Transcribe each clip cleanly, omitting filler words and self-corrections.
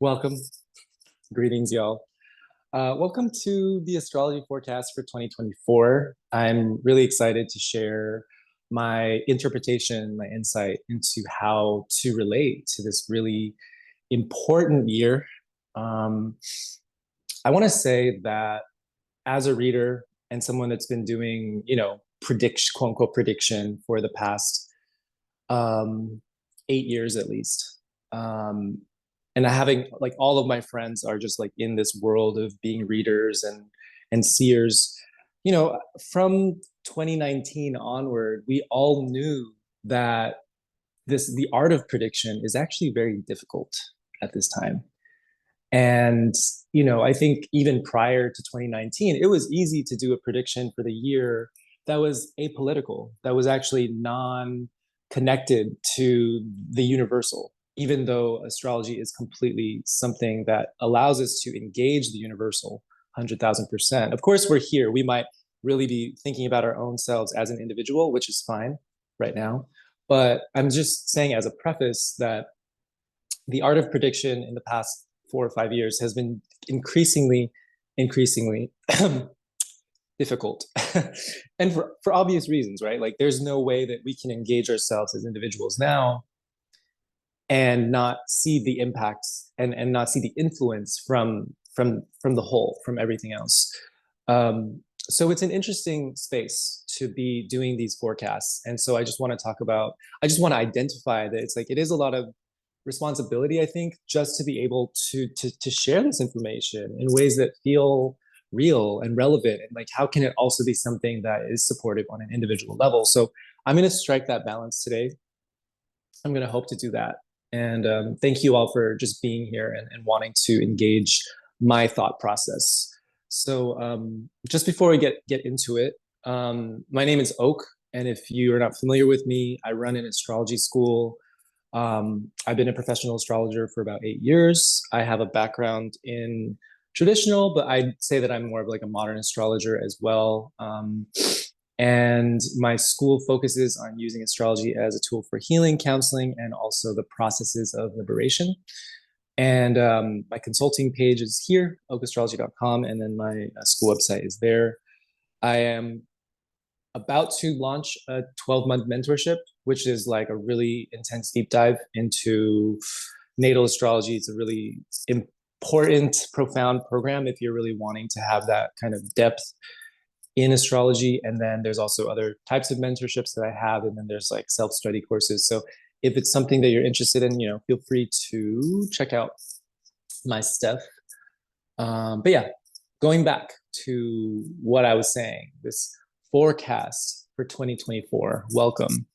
Welcome. Greetings, y'all. Welcome to the Astrology Forecast for 2024. I'm really excited to share my interpretation, my insight into how to relate to this really important year. I want to say that as a reader and someone that's been doing, prediction, quote unquote, prediction for the past 8 years at least. And having like all of my friends are just like in this world of being readers and seers. From 2019 onward, we all knew that the art of prediction is actually very difficult at this time. And I think even prior to 2019, it was easy to do a prediction for the year that was apolitical, that was actually non-connected to the universal, even though astrology is completely something that allows us to engage the universal 100,000%. Of course, we're here. We might really be thinking about our own selves as an individual, which is fine right now. But I'm just saying as a preface that the art of prediction in the past 4 or 5 years has been increasingly difficult. And for obvious reasons, right? Like there's no way that we can engage ourselves as individuals now and not see the impacts and not see the influence from the whole, from everything else. So it's an interesting space to be doing these forecasts. And so I just want to identify that it's like it is a lot of responsibility, I think, just to be able to share this information in ways that feel real and relevant. And like, how can it also be something that is supportive on an individual level? So I'm going to strike that balance today. I'm going to hope to do that. And thank you all for just being here and wanting to engage my thought process. So just before we get into it, my name is Oak. And if you are not familiar with me, I run an astrology school. I've been a professional astrologer for about 8 years. I have a background in traditional, but I'd say that I'm more of like a modern astrologer as well. And my school focuses on using astrology as a tool for healing, counseling, and also the processes of liberation. And my consulting page is here, oakastrology.com, and then my school website is there. I am about to launch a 12-month mentorship, which is like a really intense deep dive into natal astrology. It's a really important, profound program if you're really wanting to have that kind of depth in astrology. And then there's also other types of mentorships that I have. And then there's like self-study courses. So if it's something that you're interested in, feel free to check out my stuff. But yeah, going back to what I was saying, this forecast for 2024, welcome.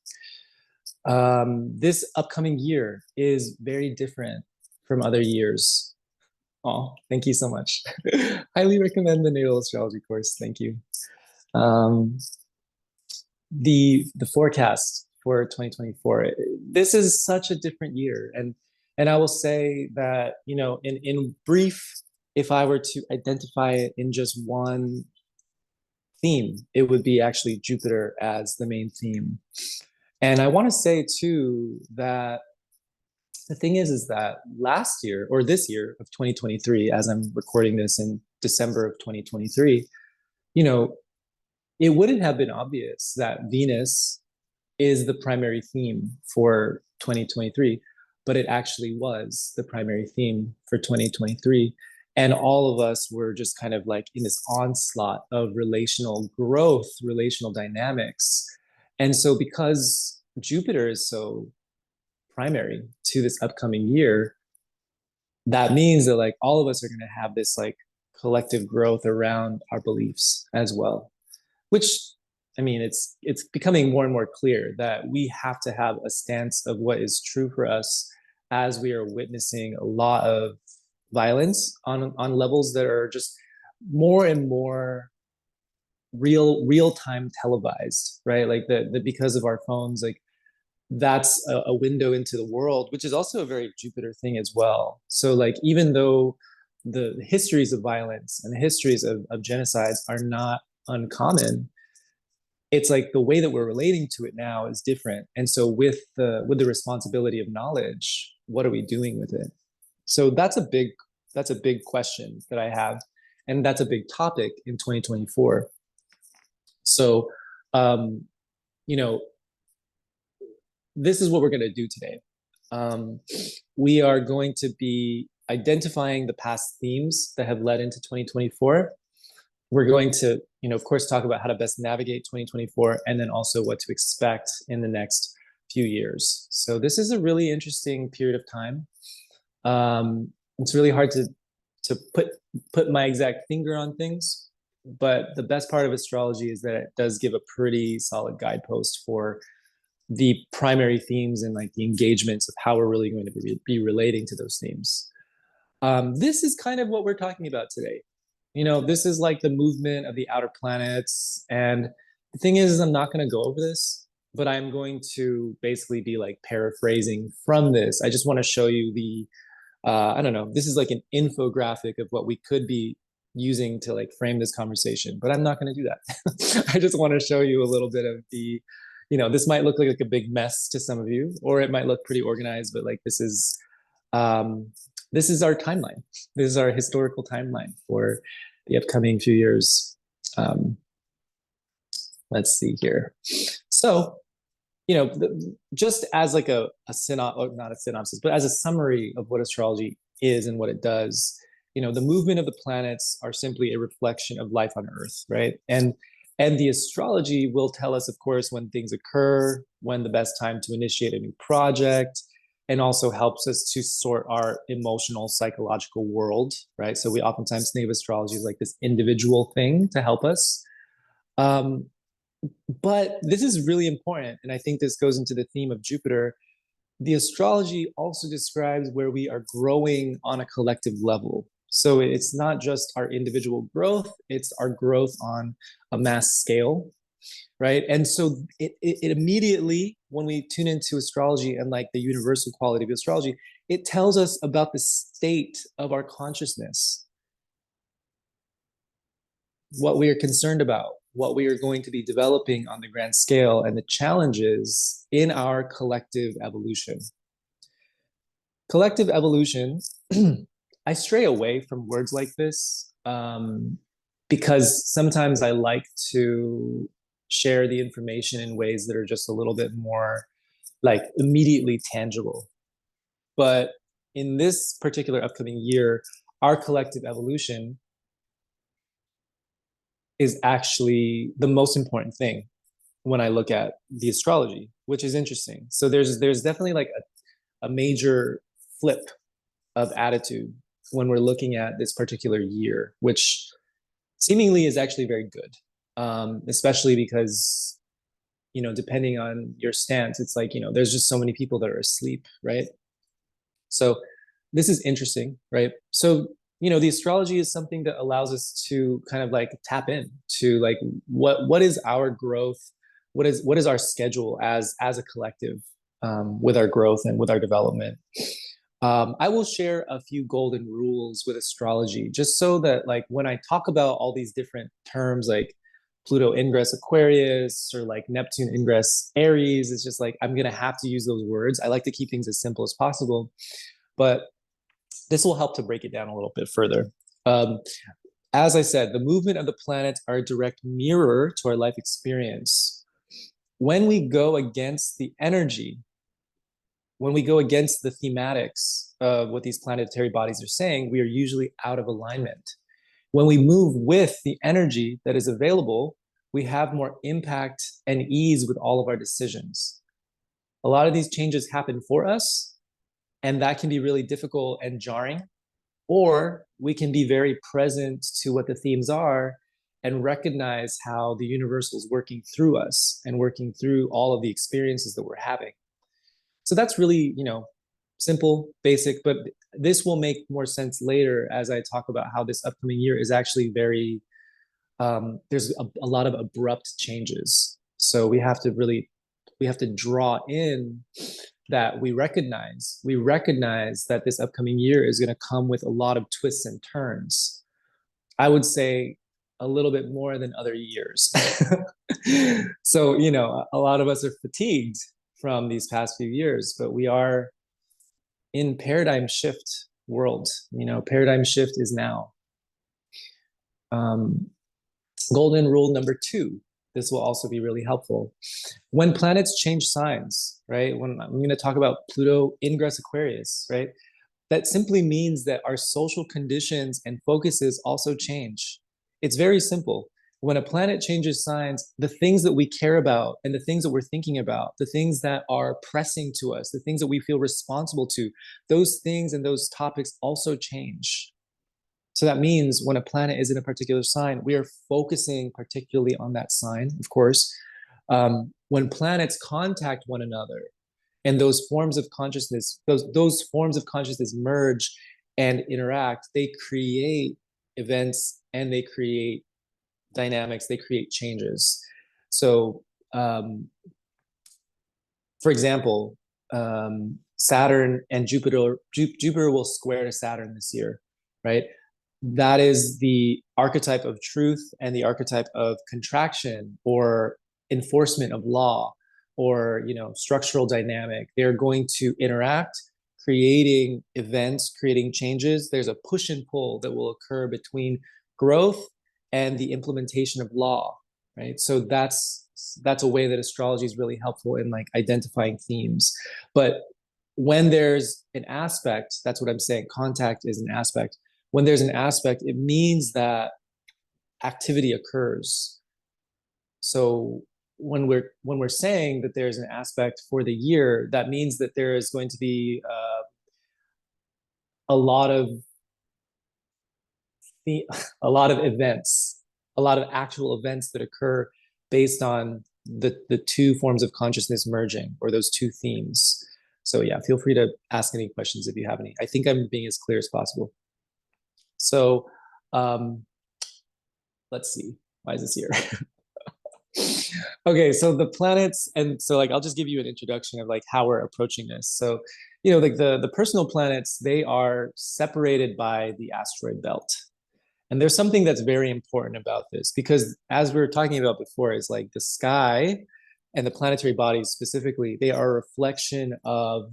This upcoming year is very different from other years. Oh, thank you so much. Highly recommend the natal astrology course. Thank you. The forecast for 2024. This is such a different year, and I will say that in brief, if I were to identify it in just one theme, it would be actually Jupiter as the main theme. And I want to say too that the thing is that last year or this year of 2023, as I'm recording this in December of 2023, it wouldn't have been obvious that Venus is the primary theme for 2023, but it actually was the primary theme for 2023. And all of us were just kind of like in this onslaught of relational growth, relational dynamics. And so because Jupiter is so primary to this upcoming year, that means that like all of us are going to have this like collective growth around our beliefs as well, which I mean, it's becoming more and more clear that we have to have a stance of what is true for us as we are witnessing a lot of violence on levels that are just more and more real time televised, right? Like the because of our phones, like that's a window into the world, which is also a very Jupiter thing as well. So like even though the histories of violence and the histories of genocides are not uncommon, it's like the way that we're relating to it now is different. And so with the responsibility of knowledge, what are we doing with it? So that's a big question that I have, and that's a big topic in 2024. So, um, you know, this is what we're going to do today. Um, we are going to be identifying the past themes that have led into 2024. We're going to, of course, talk about how to best navigate 2024 and then also what to expect in the next few years. So this is a really interesting period of time. It's really hard to put my exact finger on things, but the best part of astrology is that it does give a pretty solid guidepost for the primary themes and like the engagements of how we're really going to be relating to those themes. This is kind of what we're talking about today. This is like the movement of the outer planets. And the thing is, I'm not going to go over this, but I'm going to basically be like paraphrasing from this. I just want to show you I don't know, this is like an infographic of what we could be using to like frame this conversation, but I'm not going to do that. I just want to show you a little bit of this might look like a big mess to some of you, or it might look pretty organized, but like um, this is our timeline. This is our historical timeline for the upcoming few years. Let's see here. So, just as like a not a synopsis, but as a summary of what astrology is and what it does, the movement of the planets are simply a reflection of life on Earth, right? And the astrology will tell us, of course, when things occur, when the best time to initiate a new project, and also helps us to sort our emotional, psychological world, right? So we oftentimes think of astrology as like this individual thing to help us. Um, but this is really important. And I think this goes into the theme of Jupiter. The astrology also describes where we are growing on a collective level. So it's not just our individual growth, it's our growth on a mass scale, right? And so it immediately, when we tune into astrology and like the universal quality of astrology, it tells us about the state of our consciousness, what we are concerned about, what we are going to be developing on the grand scale, and the challenges in our collective evolution. Collective evolution, I stray away from words like this because sometimes I like to share the information in ways that are just a little bit more like immediately tangible. But in this particular upcoming year, our collective evolution is actually the most important thing when I look at the astrology, which is interesting. So there's definitely like a major flip of attitude when we're looking at this particular year, which seemingly is actually very good, especially because depending on your stance, it's like there's just so many people that are asleep, right? So this is interesting, right? So the astrology is something that allows us to kind of like tap in to like what is our growth, what is our schedule as a collective, with our growth and with our development. I will share a few golden rules with astrology, just so that like when I talk about all these different terms like Pluto ingress Aquarius or like Neptune ingress Aries, it's just like I'm gonna have to use those words. I like to keep things as simple as possible, but this will help to break it down a little bit further. Um, as I said, the movement of the planets are a direct mirror to our life experience. When we go against the energy, when we go against the thematics of what these planetary bodies are saying, we are usually out of alignment. When we move with the energy that is available, we have more impact and ease with all of our decisions. A lot of these changes happen for us, and that can be really difficult and jarring. Or we can be very present to what the themes are and recognize how the universal is working through us and working through all of the experiences that we're having. So that's really, simple, basic, but this will make more sense later as I talk about how this upcoming year is actually there's a lot of abrupt changes. So we have to draw in that we recognize that this upcoming year is going to come with a lot of twists and turns. I would say a little bit more than other years. So, a lot of us are fatigued from these past few years, but we are in paradigm shift world. You know, paradigm shift is now. Um, Golden rule number 2. This will also be really helpful. When planets change signs, right? When I'm going to talk about Pluto ingress Aquarius, right? That simply means that our social conditions and focuses also change. It's very simple. When a planet changes signs, the things that we care about and the things that we're thinking about, the things that are pressing to us, the things that we feel responsible to, those things and those topics also change. So that means when a planet is in a particular sign, we are focusing particularly on that sign, of course. When planets contact one another and those forms of consciousness, those forms of consciousness merge and interact, they create events and they create dynamics, they create changes. So, for example, Saturn and Jupiter will square to Saturn this year, right? That is the archetype of truth and the archetype of contraction or enforcement of law or, you know, structural dynamic. They're going to interact, creating events, creating changes. There's a push and pull that will occur between growth and the implementation of law, right? So that's a way that astrology is really helpful in like identifying themes. But when there's an aspect, that's what I'm saying, contact is an aspect. When there's an aspect, it means that activity occurs. So when we're saying that there's an aspect for the year, that means that there is going to be a lot of a lot of events, a lot of actual events that occur based on the two forms of consciousness merging or those two themes. So yeah, feel free to ask any questions if you have any. I think I'm being as clear as possible. So let's see, why is this here? Okay, so the planets, and so like I'll just give you an introduction of like how we're approaching this. So, you know, like the personal planets, they are separated by the asteroid belt. And there's something that's very important about this because as we were talking about before, is like the sky and the planetary bodies specifically, they are a reflection of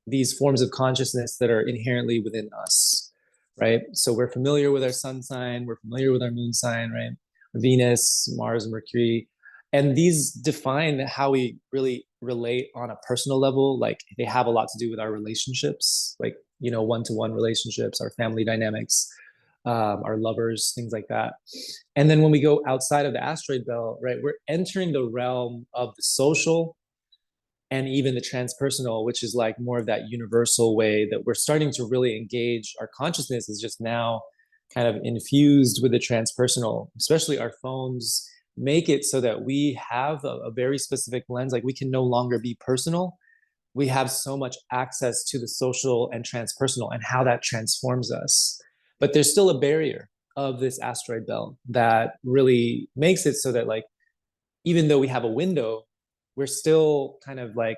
these forms of consciousness that are inherently within us, right? So we're familiar with our sun sign, we're familiar with our moon sign, right? Venus, Mars, Mercury. And these define how we really relate on a personal level. Like they have a lot to do with our relationships, like, you know, one-to-one relationships, our family dynamics, our lovers, things like that. And then when we go outside of the asteroid belt, right, we're entering the realm of the social and even the transpersonal, which is like more of that universal way that we're starting to really engage. Our consciousness is just now kind of infused with the transpersonal, especially our phones make it so that we have a very specific lens. Like we can no longer be personal. We have so much access to the social and transpersonal and how that transforms us. But there's still a barrier of this asteroid belt that really makes it so that like, even though we have a window, we're still kind of like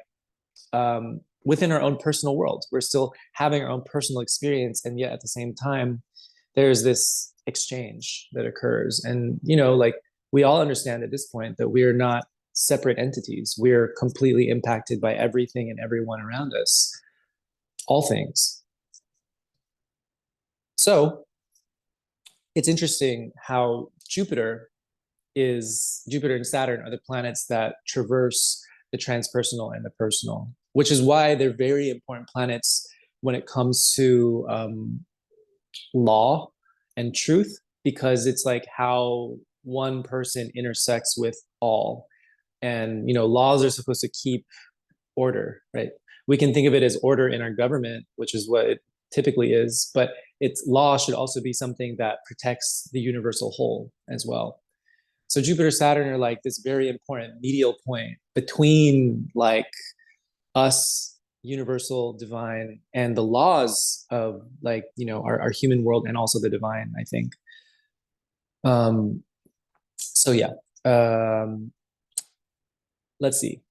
within our own personal world. We're still having our own personal experience. And yet at the same time, there's this exchange that occurs. And, you know, like we all understand at this point that we are not separate entities. We're completely impacted by everything and everyone around us, all things. So it's interesting how Jupiter and Saturn are the planets that traverse the transpersonal and the personal, which is why they're very important planets when it comes to law and truth, because it's like how one person intersects with all. And, you know, laws are supposed to keep order, right? We can think of it as order in our government, which is what it typically is, but its law should also be something that protects the universal whole as well. So Jupiter, Saturn are like this very important medial point between like us, universal, divine, and the laws of like, you know, our human world and also the divine, I think. So yeah, let's see.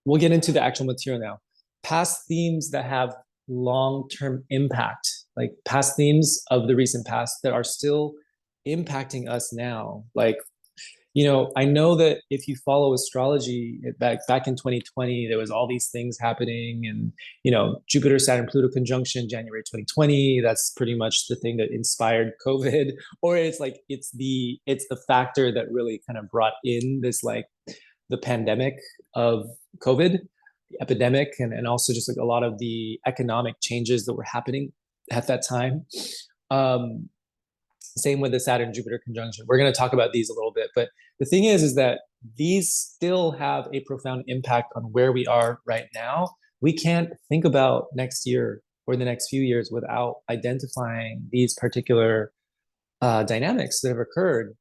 We'll get into the actual material now. Past themes that have long-term impact, like past themes of the recent past that are still impacting us now. Like, I know that if you follow astrology back in 2020, there was all these things happening, and Jupiter, Saturn, Pluto conjunction, January 2020. That's pretty much the thing that inspired COVID, or it's like it's the factor that really kind of brought in this like the pandemic of COVID, the epidemic, and also just like a lot of the economic changes that were happening at that time. Um, Same with the Saturn Jupiter conjunction. We're going to talk about these a little bit, but the thing is that these still have a profound impact on where we are right now. We can't think about next year or the next few years without identifying these particular dynamics that have occurred.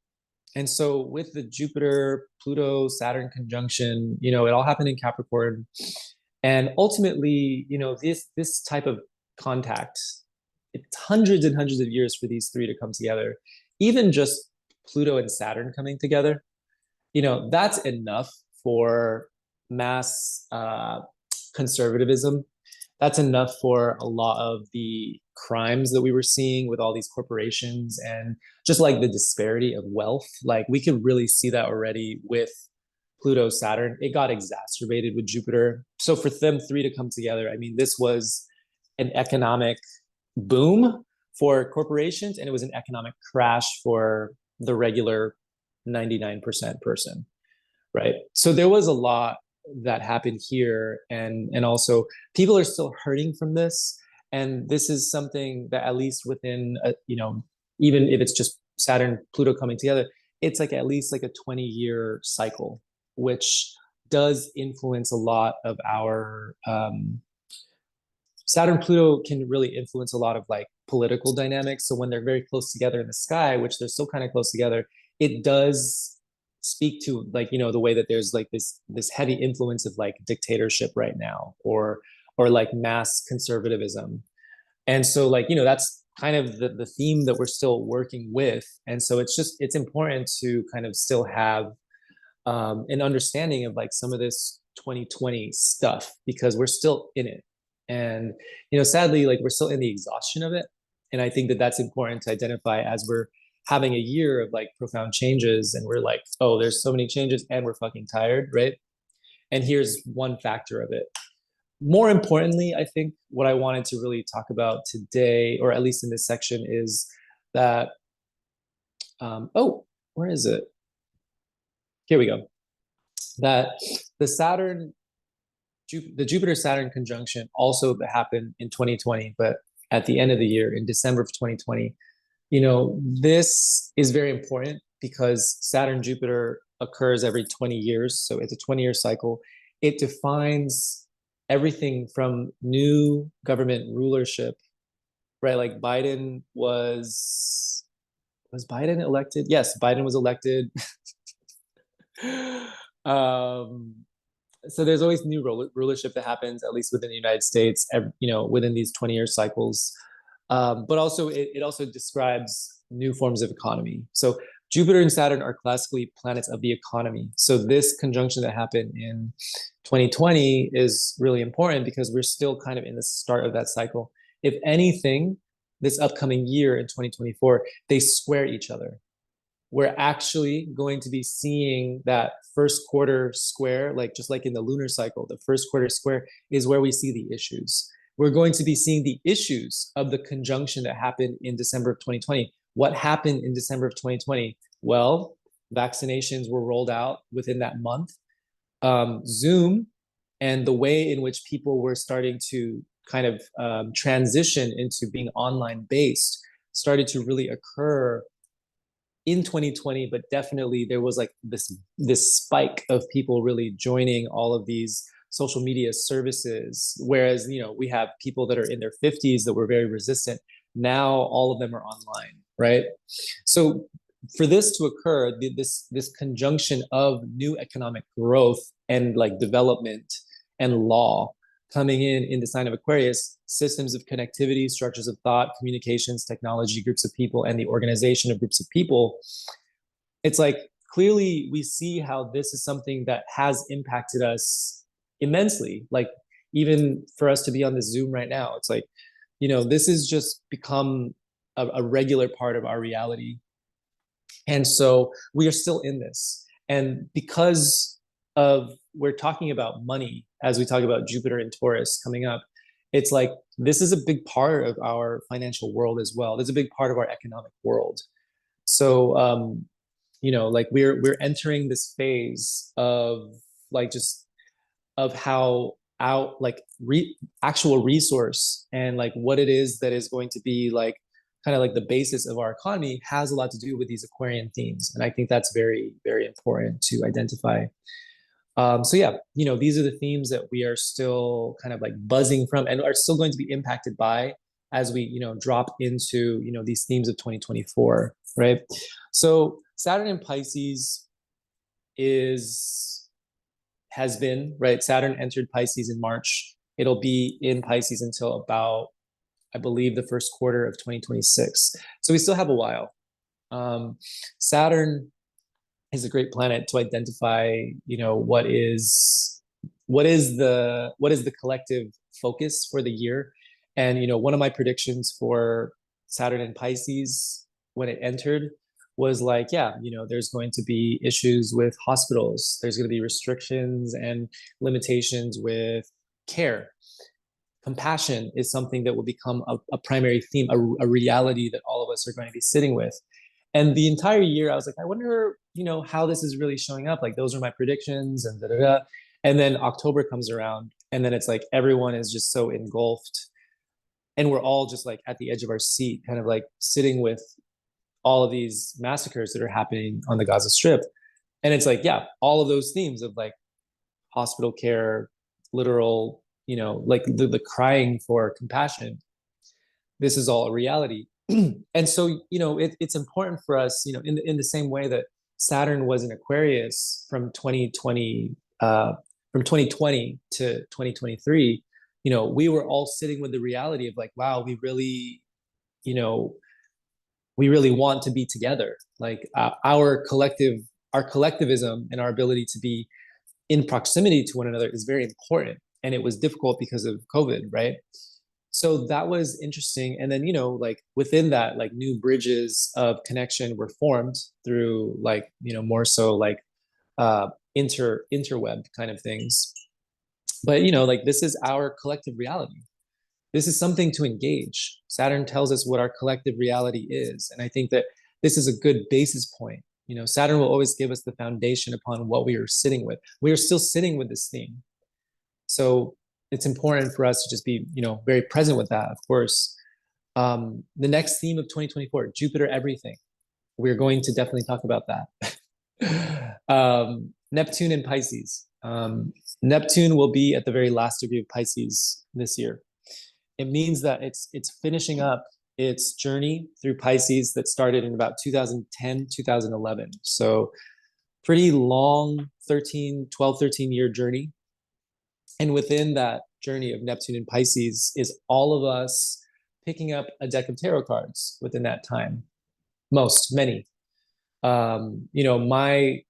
And so with the Jupiter, Pluto, Saturn conjunction, it all happened in Capricorn. And ultimately, this type of contact, it's hundreds and hundreds of years for these three to come together. Even just Pluto and Saturn coming together, that's enough for mass conservatism. That's enough for a lot of the crimes that we were seeing with all these corporations and just like the disparity of wealth. Like we could really see that already with Pluto, Saturn. It got exacerbated with Jupiter. So for them three to come together, I mean, this was an economic boom for corporations, and it was an economic crash for the regular 99% person, right? So there was a lot that happened here, and also people are still hurting from this, and this is something that at least within even if it's just Saturn Pluto coming together, it's like at least like a 20-year cycle, which does influence a lot of our Saturn Pluto can really influence a lot of like political dynamics. So when they're very close together in the sky, which they're still kind of close together, it does speak to like the way that there's like this heavy influence of like dictatorship right now, or like mass conservatism. And so like that's kind of the theme that we're still working with. And so it's important to kind of still have an understanding of like some of this 2020 stuff, because we're still in it. And sadly, like we're still in the exhaustion of it. And I think that that's important to identify as we're having a year of like profound changes, and we're like, oh, there's so many changes and we're fucking tired, right? And here's one factor of it. More importantly, I think what I wanted to really talk about today, or at least in this section, is that oh, where is it? Here we go. That the Jupiter Saturn conjunction also happened in 2020, but at the end of the year, in December of 2020. This is very important because Saturn Jupiter occurs every 20 years. So it's a 20-year cycle. It defines everything from new government rulership, right? Like was Biden elected? Yes, Biden was elected. um, so there's always new rulership that happens, at least within the United States, within these 20-year cycles. But also it also describes new forms of economy. So Jupiter and Saturn are classically planets of the economy. So this conjunction that happened in 2020 is really important because we're still kind of in the start of that cycle. If anything, this upcoming year in 2024, they square each other. We're actually going to be seeing that first quarter square, like just like in the lunar cycle, the first quarter square is where we see the issues. We're going to be seeing the issues of the conjunction that happened in December of 2020. What happened in December of 2020? Well, vaccinations were rolled out within that month. Zoom and the way in which people were starting to kind of transition into being online based started to really occur in 2020, but definitely there was like this spike of people really joining all of these social media services, whereas we have people that are in their 50s that were very resistant. Now all of them are online, right? So for this to occur, this conjunction of new economic growth and like development and law coming in the sign of Aquarius, systems of connectivity, structures of thought, communications, technology, groups of people, and the organization of groups of people. It's like clearly we see how this is something that has impacted us immensely. Like even for us to be on this Zoom right now, it's like, this has just become a regular part of our reality. And so we are still in this. And because of we're talking about money as we talk about Jupiter and Taurus coming up, it's like this is a big part of our financial world as well. There's a big part of our economic world. So like we're entering this phase of like just of how out like actual resource and like what it is that is going to be like kind of like the basis of our economy has a lot to do with these Aquarian themes. And I think that's very, very important to identify. So yeah, these are the themes that we are still kind of like buzzing from and are still going to be impacted by as we, drop into, these themes of 2024, right? So Saturn in Pisces is has been, right? Saturn entered Pisces in March. It'll be in Pisces until about, I believe, the first quarter of 2026. So we still have a while. Saturn is a great planet to identify, what is the collective focus for the year. And one of my predictions for Saturn in Pisces when it entered was like, yeah, there's going to be issues with hospitals. There's going to be restrictions and limitations with care. Compassion is something that will become a primary theme, a reality that all of us are going to be sitting with. And the entire year, I was like, I wonder, how this is really showing up. Like, those are my predictions and da da da. And then October comes around, and then it's like everyone is just so engulfed. And we're all just like at the edge of our seat, kind of like sitting with all of these massacres that are happening on the Gaza Strip. And it's like, yeah, all of those themes of like hospital care, literal, like the crying for compassion. This is all a reality. And so, it's important for us, in the same way that Saturn was in Aquarius from 2020 to 2023, we were all sitting with the reality of like, wow, you know, we really want to be together. Like our collectivism and our ability to be in proximity to one another is very important. And it was difficult because of COVID, right? So that was interesting. And then, like within that, like new bridges of connection were formed through like, more so like interweb kind of things. But, like this is our collective reality. This is something to engage. Saturn tells us what our collective reality is. And I think that this is a good basis point. Saturn will always give us the foundation upon what we are sitting with. We are still sitting with this theme. So it's important for us to just be, very present with that, of course. The next theme of 2024, Jupiter everything. We're going to definitely talk about that. Neptune in Pisces. Neptune will be at the very last degree of Pisces this year. It means that it's finishing up its journey through Pisces that started in about 2010, 2011. So pretty long 13 year journey. And within that journey of Neptune and Pisces is all of us picking up a deck of tarot cards within that time. Many. My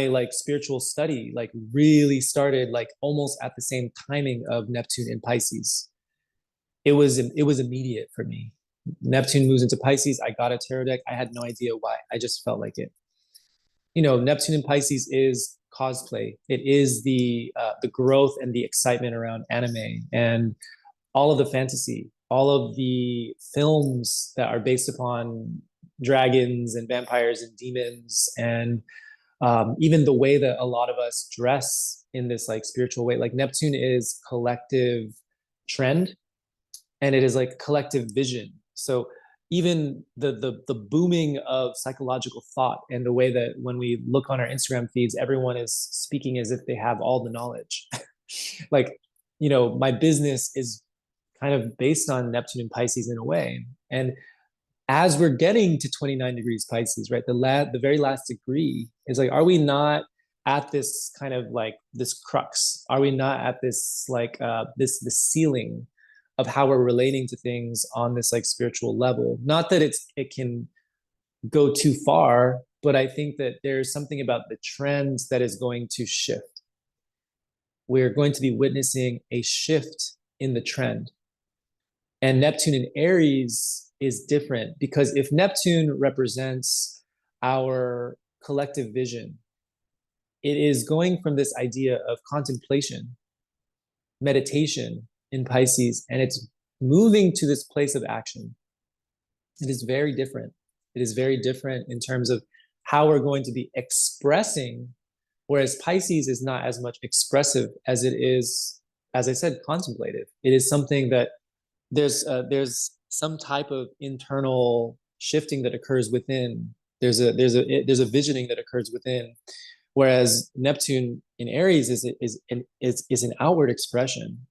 like spiritual study like really started like almost at the same timing of Neptune in Pisces. It was immediate for me. Neptune moves into Pisces. I got a tarot deck. I had no idea why. I just felt like it. Neptune in Pisces is cosplay. It is the growth and the excitement around anime and all of the fantasy, all of the films that are based upon dragons and vampires and demons, and even the way that a lot of us dress in this like spiritual way. Like Neptune is collective trend, and it is like collective vision. So even the booming of psychological thought and the way that when we look on our Instagram feeds, everyone is speaking as if they have all the knowledge. Like, my business is kind of based on Neptune and Pisces in a way. And as we're getting to 29 degrees Pisces, right, the very last degree is like, are we not at this kind of like this crux? Are we not at this like this ceiling of how we're relating to things on this like spiritual level? Not that it can go too far, but I think that there's something about the trends that is going to shift. We're going to be witnessing a shift in the trend. And Neptune in Aries is different because if Neptune represents our collective vision. It is going from this idea of contemplation, meditation in Pisces, and it's moving to this place of action. It is very different. It is very different in terms of how we're going to be expressing, whereas Pisces is not as much expressive as it is, as I said, contemplative. It is something that there's some type of internal shifting that occurs within. There's a visioning that occurs within, whereas Neptune in Aries is an outward expression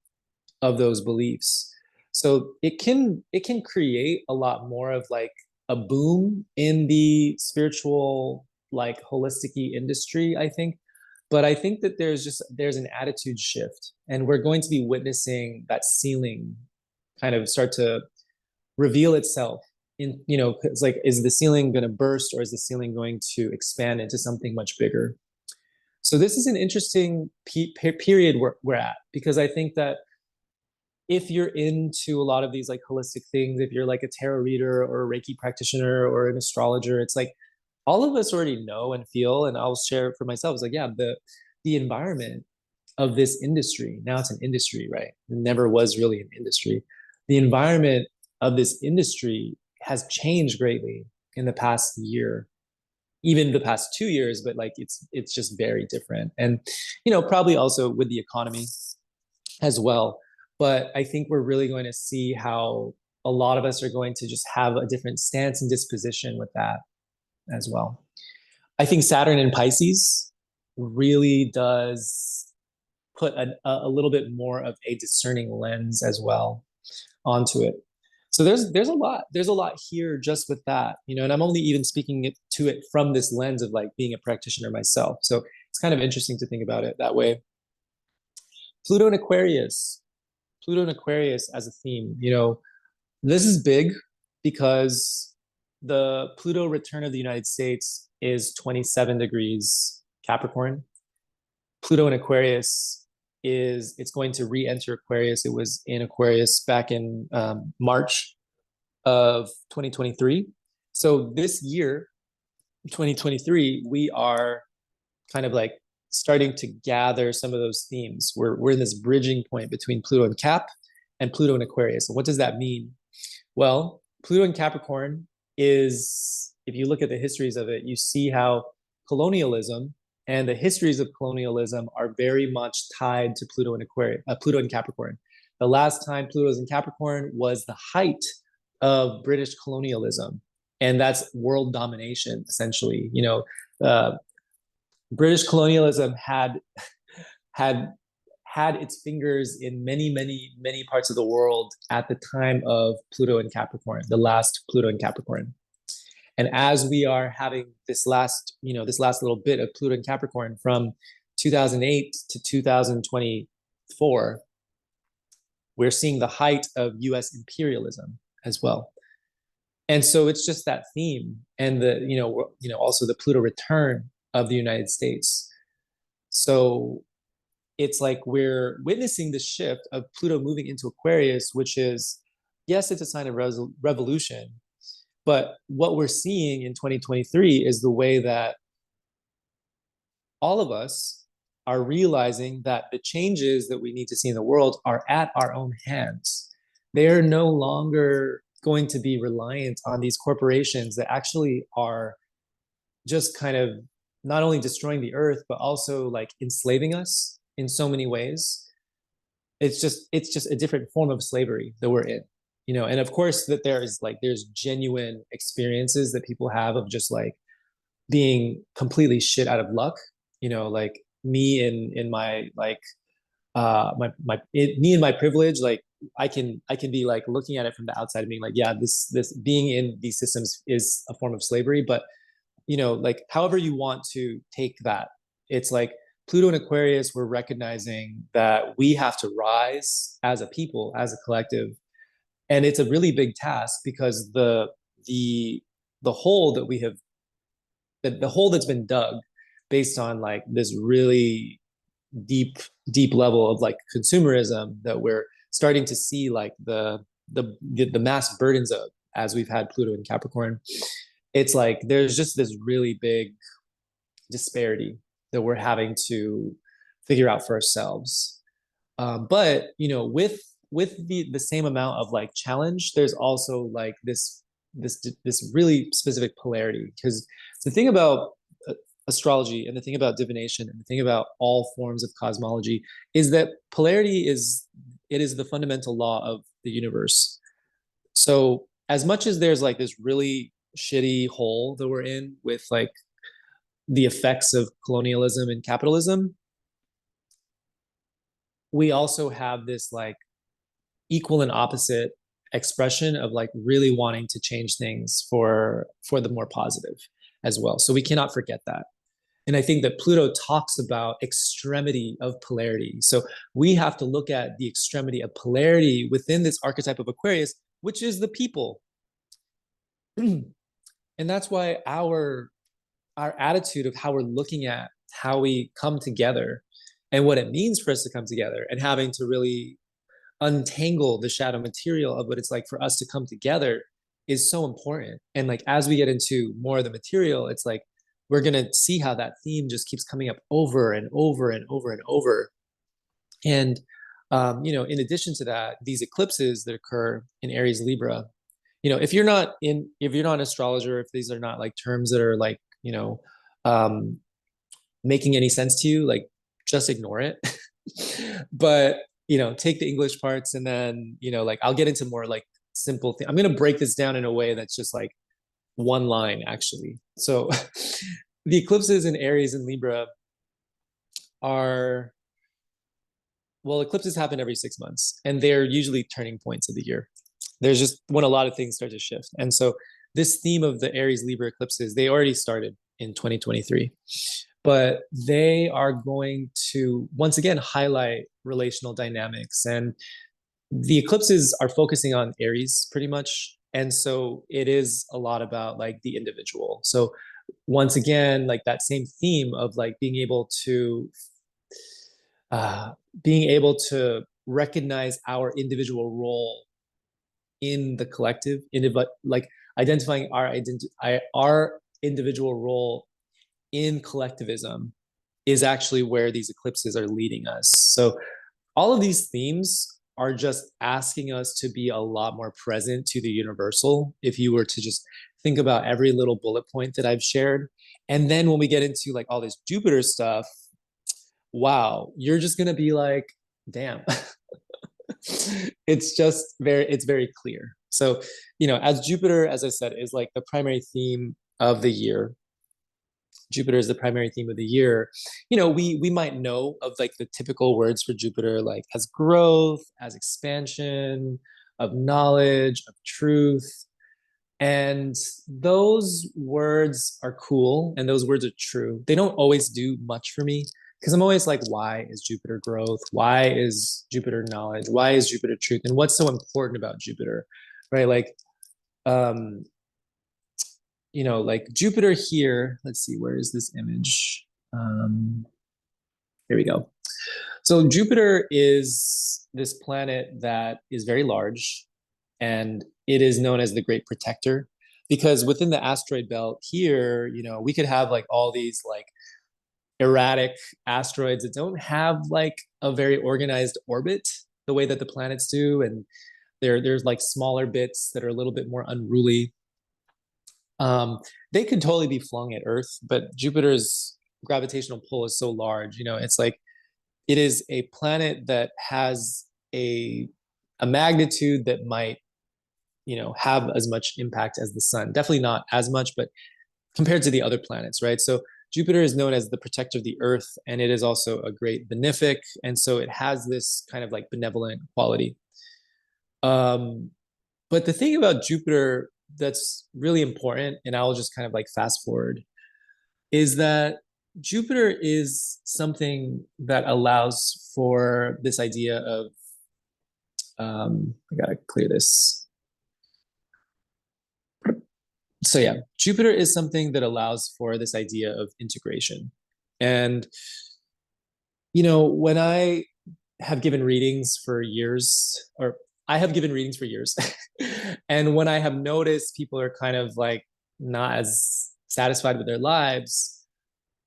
of those beliefs. So it can create a lot more of like a boom in the spiritual, like holistic industry, I think. But I think that there's an attitude shift, and we're going to be witnessing that ceiling kind of start to reveal itself in, it's like, is the ceiling going to burst, or is the ceiling going to expand into something much bigger? So this is an interesting period we're at, because I think that if you're into a lot of these like holistic things, if you're like a tarot reader or a Reiki practitioner or an astrologer, it's like all of us already know and feel, and I'll share it for myself. It's like, yeah, the environment of this industry, now it's an industry, right? It never was really an industry. The environment of this industry has changed greatly in the past year, even the past 2 years, but like it's just very different. And probably also with the economy as well. But I think we're really going to see how a lot of us are going to just have a different stance and disposition with that as well. I think Saturn in Pisces really does put a little bit more of a discerning lens as well onto it. So there's a lot here just with that, and I'm only even speaking to it from this lens of like being a practitioner myself. So it's kind of interesting to think about it that way. Pluto in Aquarius. Pluto in Aquarius as a theme, this is big because the Pluto return of the United States is 27 degrees Capricorn. Pluto in Aquarius it's going to re-enter Aquarius. It was in Aquarius back in March of 2023. So this year, 2023, we are kind of like starting to gather some of those themes. We're in this bridging point between Pluto and Cap and Pluto and Aquarius. And what does that mean? Well, Pluto and Capricorn is, if you look at the histories of it, you see how colonialism and the histories of colonialism are very much tied to Pluto and Pluto and Capricorn. The last time Pluto was in Capricorn was the height of British colonialism, and that's world domination, essentially. British colonialism had its fingers in many, many, many parts of the world at the time of Pluto and Capricorn, the last Pluto and Capricorn. And as we are having this last little bit of Pluto and Capricorn from 2008 to 2024, we're seeing the height of US imperialism as well. And so it's just that theme, and also the Pluto return of the United States. So it's like we're witnessing the shift of Pluto moving into Aquarius, which is, yes, it's a sign of revolution. But what we're seeing in 2023 is the way that all of us are realizing that the changes that we need to see in the world are at our own hands. They're no longer going to be reliant on these corporations that actually are just kind of not only destroying the earth, but also like enslaving us in so many ways. It's just a different form of slavery that we're in, and of course that there's genuine experiences that people have of just like being completely shit out of luck, like me in my like me and my privilege. Like I can be like looking at it from the outside and being like, yeah, this being in these systems is a form of slavery. But like however you want to take that, it's like Pluto and Aquarius, we're recognizing that we have to rise as a people, as a collective. And it's a really big task, because the hole that we have, the hole that's been dug based on like this really deep level of like consumerism that we're starting to see like the mass burdens of, as we've had Pluto and Capricorn. It's like there's just this really big disparity that we're having to figure out for ourselves. But with the same amount of like challenge, there's also like this really specific polarity. Because the thing about astrology and the thing about divination and the thing about all forms of cosmology is that polarity is the fundamental law of the universe. So as much as there's like this really shitty hole that we're in with like the effects of colonialism and capitalism, we also have this like equal and opposite expression of like really wanting to change things for the more positive as well. So we cannot forget that. And I think that Pluto talks about extremity of polarity. So we have to look at the extremity of polarity within this archetype of Aquarius, which is the people. And that's why our attitude of how we're looking at how we come together and what it means for us to come together and having to really untangle the shadow material of what it's like for us to come together is so important. And like as we get into more of the material, it's like we're gonna see how that theme just keeps coming up over and over and over and over. And in addition to that, these eclipses that occur in Aries Libra, if you're not an astrologer, if these are not like terms that are like, um, making any sense to you, like just ignore it. But take the English parts and then like I'll get into more like simple thing. I'm gonna break this down in a way that's just like one line actually. So the eclipses in Aries and Libra are, well, eclipses happen every 6 months and they're usually turning points of the year. There's just when a lot of things start to shift. And so this theme of the Aries Libra eclipses, they already started in 2023, but they are going to once again highlight relational dynamics. And the eclipses are focusing on Aries pretty much. And so it is a lot about like the individual. So once again, like that same theme of like uh, being able to recognize our individual role in the collective, like identifying our individual role in collectivism is actually where these eclipses are leading us. So all of these themes are just asking us to be a lot more present to the universal. If you were to just think about every little bullet point that I've shared. And then when we get into like all this Jupiter stuff, wow, you're just going to be like, damn. It's very clear. So, as Jupiter, as I said, is like the primary theme of the year. Jupiter is the primary theme of the year. We might know of like the typical words for Jupiter, like as growth, as expansion, of knowledge, of truth. And those words are cool and those words are true. They don't always do much for me because I'm always like, why is Jupiter growth? Why is Jupiter knowledge? Why is Jupiter truth? And what's so important about Jupiter, right? Like, um, like Jupiter here, let's see, where is this image? Here we go. So Jupiter is this planet that is very large and it is known as the Great Protector because within the asteroid belt here, we could have like all these like erratic asteroids that don't have like a very organized orbit the way that the planets do. And there's like smaller bits that are a little bit more unruly. They could totally be flung at Earth, but Jupiter's gravitational pull is so large. It's like it is a planet that has a magnitude that might have as much impact as the sun. Definitely not as much, but compared to the other planets, right? So Jupiter is known as the protector of the Earth, and it is also a great benefic, and so it has this kind of like benevolent quality. But the thing about Jupiter that's really important, and I'll just kind of like fast forward, is that Jupiter is something that allows for this idea of, I gotta clear this. So yeah, Jupiter is something that allows for this idea of integration. And, when I have given readings for years, or I have given readings for years, and when I have noticed people are kind of like not as satisfied with their lives,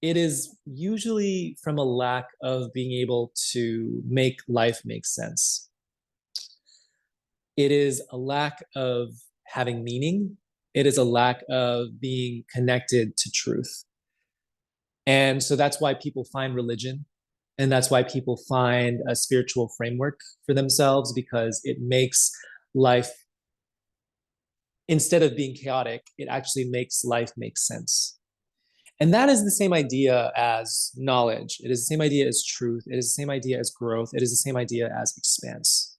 it is usually from a lack of being able to make life make sense. It is a lack of having meaning. It is a lack of being connected to truth. And so that's why people find religion. And that's why people find a spiritual framework for themselves, because it makes life, instead of being chaotic, it actually makes life make sense. And that is the same idea as knowledge. It is the same idea as truth. It is the same idea as growth. It is the same idea as expanse,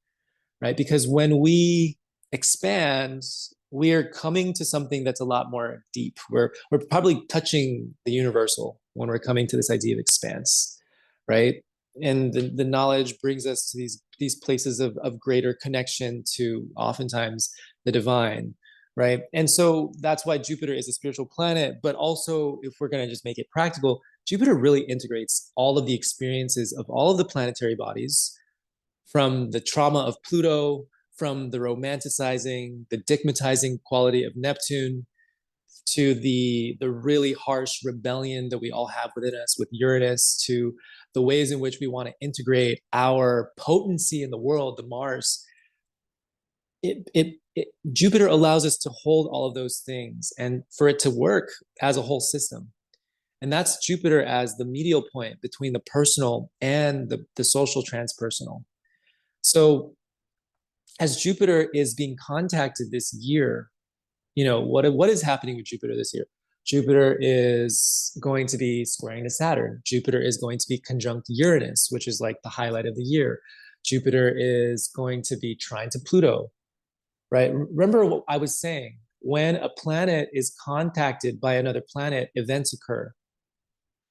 right? Because when we expand, we're coming to something that's a lot more deep. We're probably touching the universal when we're coming to this idea of expanse, right? And the knowledge brings us to these places of greater connection to oftentimes the divine, right? And so that's why Jupiter is a spiritual planet. But also, if we're going to just make it practical, Jupiter really integrates all of the experiences of all of the planetary bodies, from the trauma of Pluto, from the romanticizing, the digmatizing quality of Neptune, to the really harsh rebellion that we all have within us with Uranus, to the ways in which we want to integrate our potency in the world, the Mars. Jupiter allows us to hold all of those things and for it to work as a whole system. And that's Jupiter as the medial point between the personal and the social transpersonal. So as Jupiter is being contacted this year, what is happening with Jupiter this year? Jupiter is going to be squaring to Saturn. Jupiter is going to be conjunct Uranus, which is like the highlight of the year. Jupiter is going to be trine to Pluto, right? Remember what I was saying, when a planet is contacted by another planet, events occur.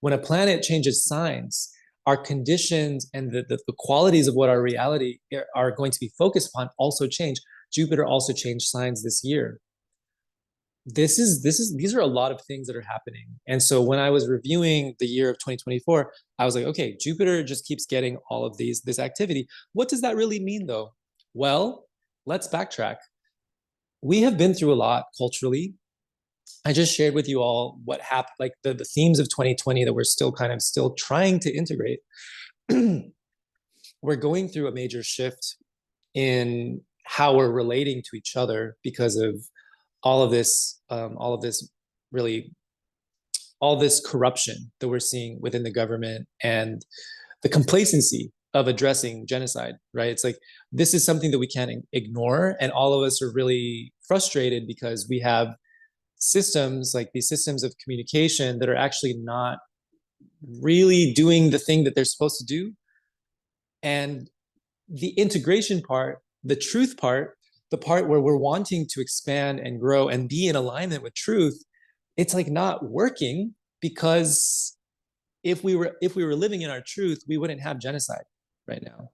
When a planet changes signs, our conditions and the qualities of what our reality are going to be focused upon also change. Jupiter also changed signs this year. These are a lot of things that are happening. And so when I was reviewing the year of 2024, I was like, okay, Jupiter just keeps getting all of this activity. What does that really mean though? Well, let's backtrack. We have been through a lot culturally. I just shared with you all what happened, like the themes of 2020 that we're still trying to integrate. We're going through a major shift in how we're relating to each other because of all of this really, all this corruption that we're seeing within the government and the complacency of addressing genocide, right? It's like, this is something that we can't ignore. And all of us are really frustrated because we have systems, like these systems of communication, that are actually not really doing the thing that they're supposed to do. And the integration part, the truth part, the part where we're wanting to expand and grow and be in alignment with truth, it's like not working, because if we were living in our truth, we wouldn't have genocide right now.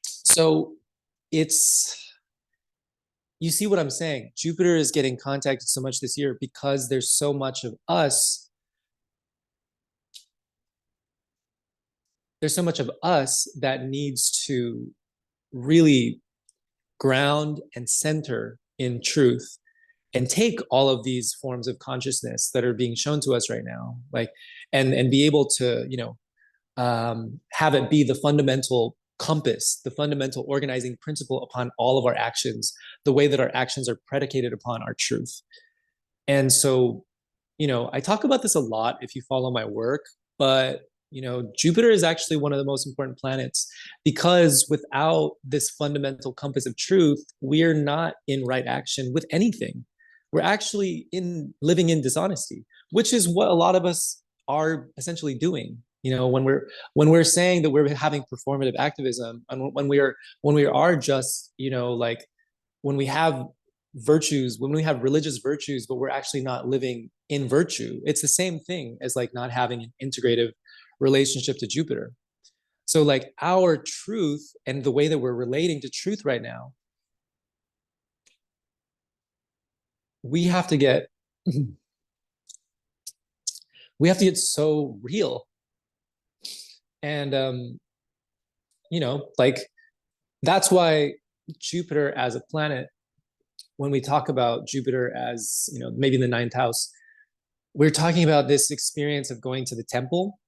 So it's, you see what I'm saying? Jupiter is getting contacted so much this year because there's so much of us. There's so much of us that needs to really ground and center in truth and take all of these forms of consciousness that are being shown to us right now, like, and be able to, have it be the fundamental compass, the fundamental organizing principle upon all of our actions, the way that our actions are predicated upon our truth. And so, I talk about this a lot if you follow my work, but Jupiter is actually one of the most important planets, because without this fundamental compass of truth, we are not in right action with anything. We're actually living in dishonesty, which is what a lot of us are essentially doing. When we're saying that we're having performative activism, and when we are just, like, when we have virtues, when we have religious virtues, but we're actually not living in virtue, it's the same thing as like not having an integrative relationship to Jupiter. So like our truth and the way that we're relating to truth right now, we have to get so real. And like, that's why Jupiter as a planet, when we talk about Jupiter as, maybe the ninth house, we're talking about this experience of going to the temple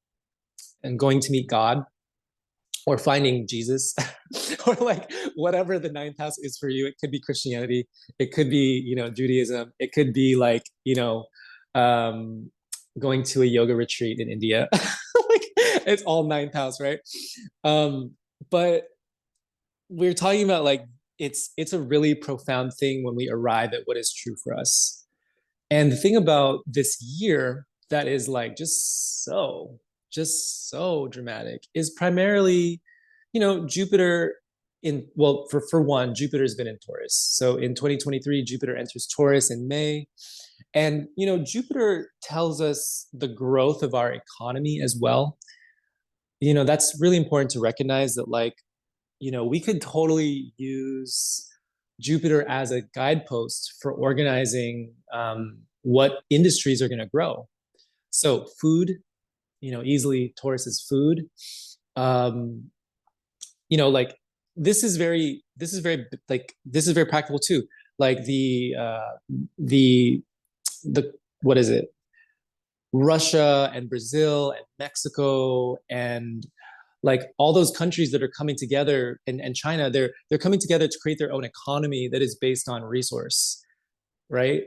and going to meet God or finding Jesus or like whatever the ninth house is for you. It could be Christianity, it could be, Judaism, it could be like, um, going to a yoga retreat in India. Like it's all ninth house, right? Um, but we're talking about like it's a really profound thing when we arrive at what is true for us. And the thing about this year that is like just so dramatic is primarily, Jupiter for one, Jupiter's been in Taurus. So in 2023, Jupiter enters Taurus in May. And, Jupiter tells us the growth of our economy as well. That's really important to recognize that, like, we could totally use Jupiter as a guidepost for organizing what industries are going to grow. So food, easily Taurus is food. Um, like this is very practical too. Like the what is it? Russia and Brazil and Mexico and like all those countries that are coming together and China, they're coming together to create their own economy that is based on resource, right?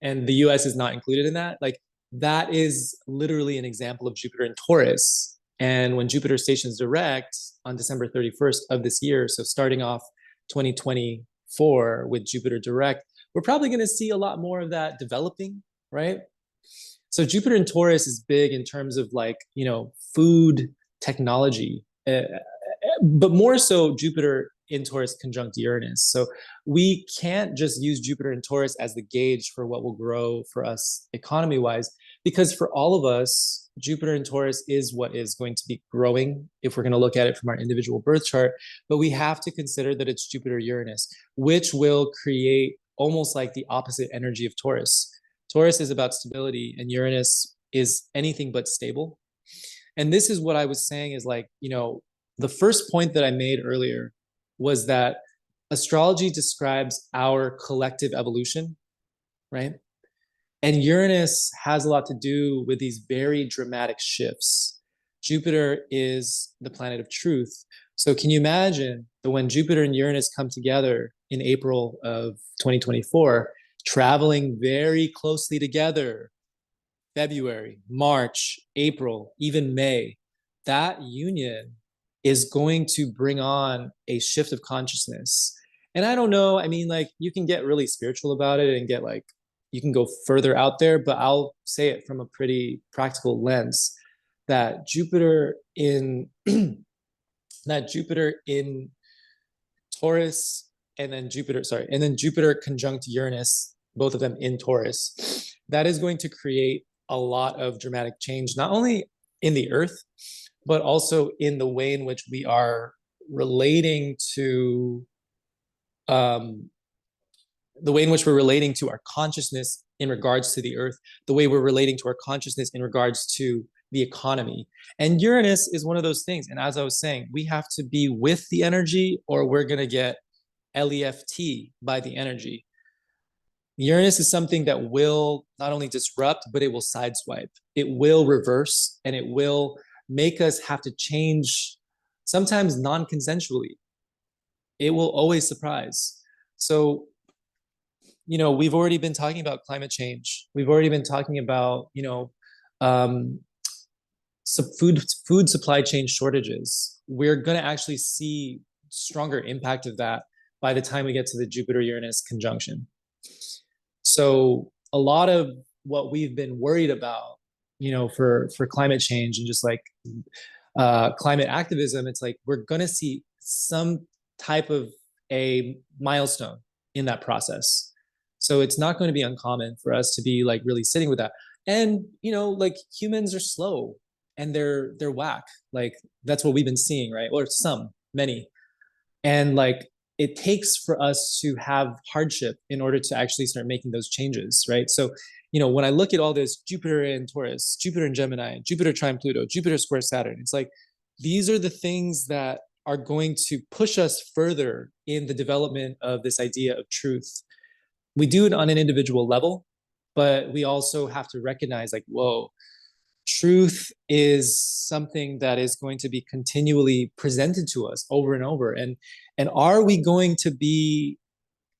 And the US is not included in that. Like that is literally an example of Jupiter in Taurus. And when Jupiter stations direct on December 31st of this year, so starting off 2024 with Jupiter direct, we're probably going to see a lot more of that developing, right? So Jupiter in Taurus is big in terms of like, food technology, but more so Jupiter in Taurus conjunct Uranus. So we can't just use Jupiter in Taurus as the gauge for what will grow for us economy wise, because for all of us, Jupiter in Taurus is what is going to be growing if we're going to look at it from our individual birth chart. But we have to consider that it's Jupiter Uranus, which will create almost like the opposite energy of Taurus. Taurus is about stability and Uranus is anything but stable. And this is what I was saying is like, the first point that I made earlier was that astrology describes our collective evolution, right? And Uranus has a lot to do with these very dramatic shifts. Jupiter is the planet of truth. So can you imagine that when Jupiter and Uranus come together in April of 2024, traveling very closely together, February, March, April, even May, that union is going to bring on a shift of consciousness. And I don't know, I mean, like, you can get really spiritual about it and get like, you can go further out there, but I'll say it from a pretty practical lens that Jupiter in Taurus and then Jupiter conjunct Uranus, both of them in Taurus, that is going to create a lot of dramatic change, not only in the earth, but also in the way in which we are relating to the way in which we're relating to our consciousness in regards to the earth, the way we're relating to our consciousness in regards to the economy. And Uranus is one of those things. And as I was saying, we have to be with the energy or we're going to get left by the energy. Uranus is something that will not only disrupt, but it will sideswipe. It will reverse and it will make us have to change, sometimes non-consensually. It will always surprise. So, we've already been talking about climate change. We've already been talking about, food supply chain shortages. We're going to actually see stronger impact of that by the time we get to the Jupiter-Uranus conjunction. So a lot of what we've been worried about, for climate change and just like climate activism, it's like we're going to see some type of a milestone in that process. So it's not going to be uncommon for us to be like really sitting with that. And like humans are slow and they're whack. Like that's what we've been seeing, right? Or many. And like it takes for us to have hardship in order to actually start making those changes, right? So, when I look at all this Jupiter in Taurus, Jupiter in Gemini, Jupiter trine Pluto, Jupiter square Saturn, it's like these are the things that are going to push us further in the development of this idea of truth. We do it on an individual level, but we also have to recognize like, whoa, truth is something that is going to be continually presented to us over and over. And are we going to be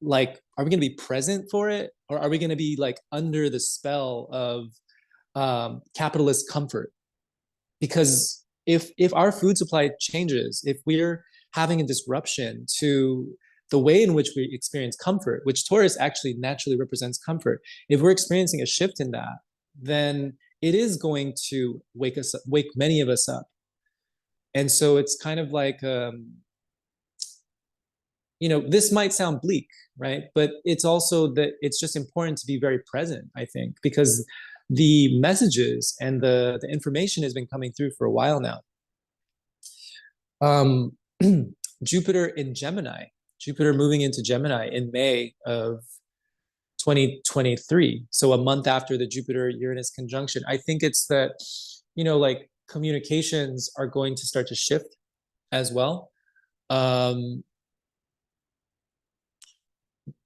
like, are we going to be present for it, or are we going to be like under the spell of capitalist comfort? Because if our food supply changes, if we're having a disruption to the way in which we experience comfort, which Taurus actually naturally represents comfort, if we're experiencing a shift in that, then it is going to wake many of us up. And so it's kind of like, this might sound bleak, right? But it's also that it's just important to be very present, I think, because the messages and the information has been coming through for a while now. Jupiter in Gemini, Jupiter moving into Gemini in May of 2023. So a month after the Jupiter Uranus conjunction. I think it's that, like communications are going to start to shift as well.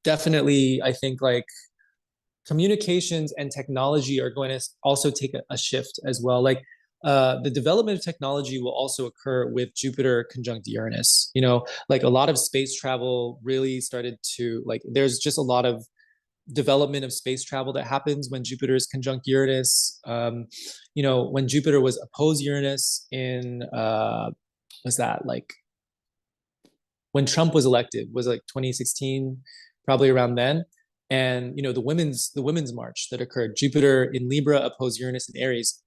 Definitely, I think like communications and technology are going to also take a shift as well. Like the development of technology will also occur with Jupiter conjunct Uranus. Like a lot of space travel really started to like, there's just a lot of development of space travel that happens when Jupiter is conjunct Uranus. When Jupiter was opposed Uranus in, was that like when Trump was elected, was like 2016, probably around then. And the women's march that occurred, Jupiter in Libra opposed Uranus in Aries.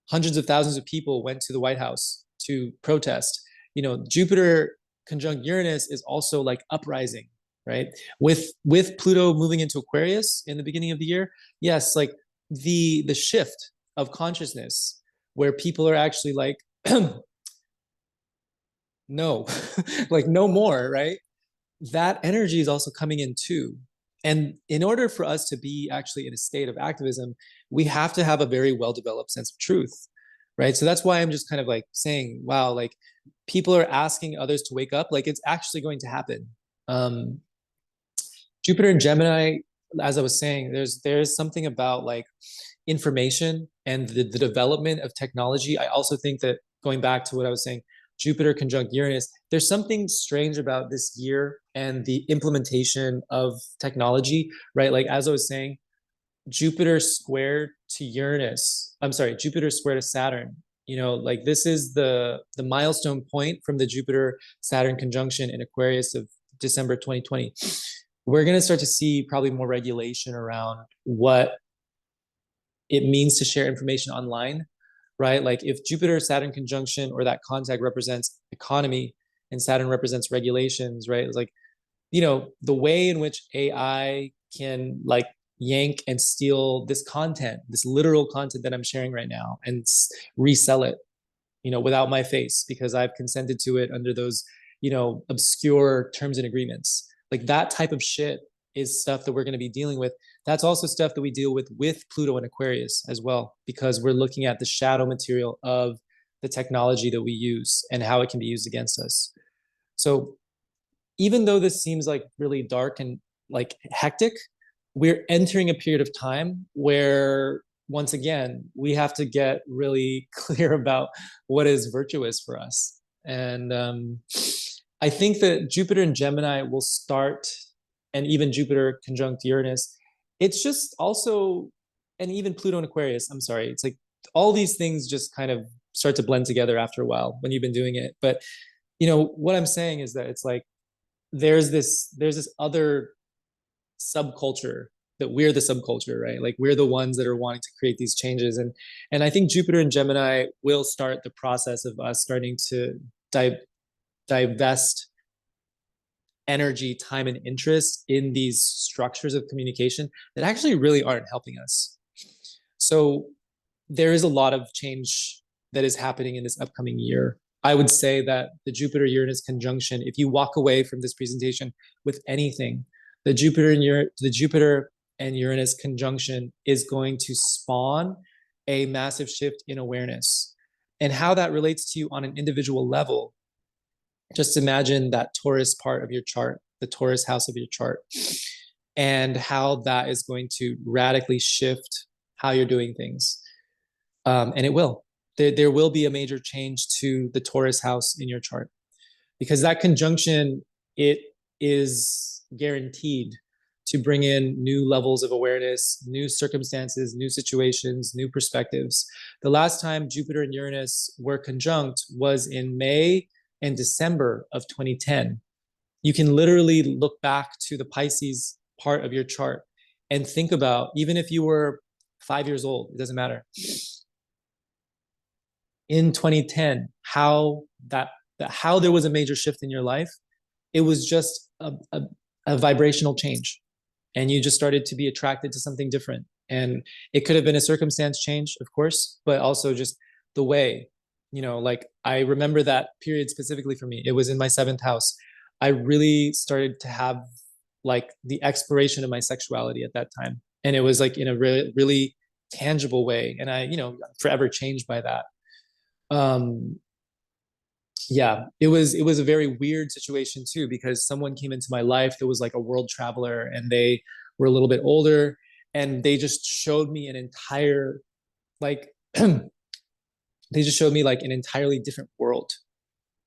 Hundreds of thousands of people went to the White House to protest. Jupiter conjunct Uranus is also like uprising, right? With Pluto moving into Aquarius in the beginning of the year, yes, like the shift of consciousness where people are actually like, no, like no more, right? That energy is also coming in too. And in order for us to be actually in a state of activism, we have to have a very well-developed sense of truth, right? So that's why I'm just kind of like saying, wow, like people are asking others to wake up, like it's actually going to happen. Jupiter and Gemini, as I was saying, there's something about like information and the development of technology. I also think that going back to what I was saying, Jupiter conjunct Uranus, there's something strange about this year and the implementation of technology, right? Like as I was saying, Jupiter squared to Uranus, I'm sorry, Jupiter squared to Saturn. Like this is the milestone point from the Jupiter Saturn conjunction in Aquarius of December 2020. We're going to start to see probably more regulation around what it means to share information online, right? Like if Jupiter Saturn conjunction or that contact represents economy and Saturn represents regulations, right? It's like, the way in which AI can like yank and steal this content, this literal content that I'm sharing right now and resell it, without my face because I've consented to it under those, obscure terms and agreements. Like that type of shit is stuff that we're going to be dealing with. That's also stuff that we deal with Pluto and Aquarius as well, because we're looking at the shadow material of the technology that we use and how it can be used against us. So even though this seems like really dark and like hectic, we're entering a period of time where once again, we have to get really clear about what is virtuous for us. And I think that Jupiter and Gemini will start, and even Jupiter conjunct Uranus. It's just also, and even Pluto and Aquarius, I'm sorry, it's like all these things just kind of start to blend together after a while when you've been doing it. But what I'm saying is that it's like there's this other subculture that we're the subculture, right? Like we're the ones that are wanting to create these changes. And I think Jupiter and Gemini will start the process of us starting to divest energy, time, and interest in these structures of communication that actually really aren't helping us. So there is a lot of change that is happening in this upcoming year. I would say that the Jupiter-Uranus conjunction, if you walk away from this presentation with anything, the Jupiter and Uranus conjunction is going to spawn a massive shift in awareness. And how that relates to you on an individual level, just imagine that Taurus part of your chart, the Taurus house of your chart. and how that is going to radically shift how you're doing things. And it will. There will be a major change to the Taurus house in your chart because that conjunction, it is guaranteed to bring in new levels of awareness, new circumstances, new situations, new perspectives. The last time Jupiter and Uranus were conjunct was in May and December of 2010. You can literally look back to the Pisces part of your chart and think about, even if you were 5 years old, it doesn't matter. In 2010, how there was a major shift in your life, it was just a vibrational change. And you just started to be attracted to something different. And it could have been a circumstance change, of course, but also just the way, like I remember that period specifically for me. It was in my seventh house. I really started to have like the exploration of my sexuality at that time. And it was like in a really, really tangible way. And I, forever changed by that. Um, yeah, it was a very weird situation too, because someone came into my life that was like a world traveler and they were a little bit older and they just showed me an entire like they just showed me like an entirely different world.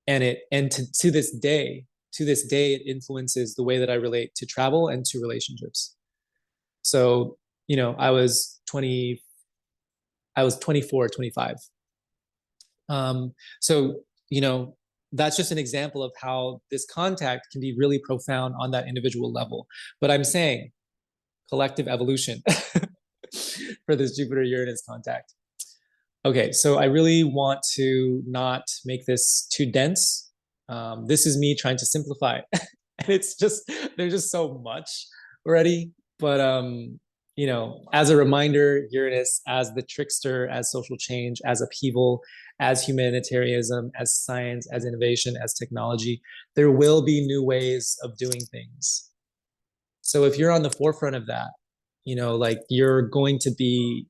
And to this day it influences the way that I relate to travel and to relationships. So, I was 24, 25. So, that's just an example of how this contact can be really profound on that individual level. But I'm saying collective evolution for this Jupiter Uranus contact. Okay, so I really want to not make this too dense. This is me trying to simplify it. And it's just, there's just so much already. But, as a reminder, Uranus as the trickster, as social change, as upheaval, as humanitarianism, as science, as innovation, as technology, there will be new ways of doing things. So if you're on the forefront of that, like you're going to be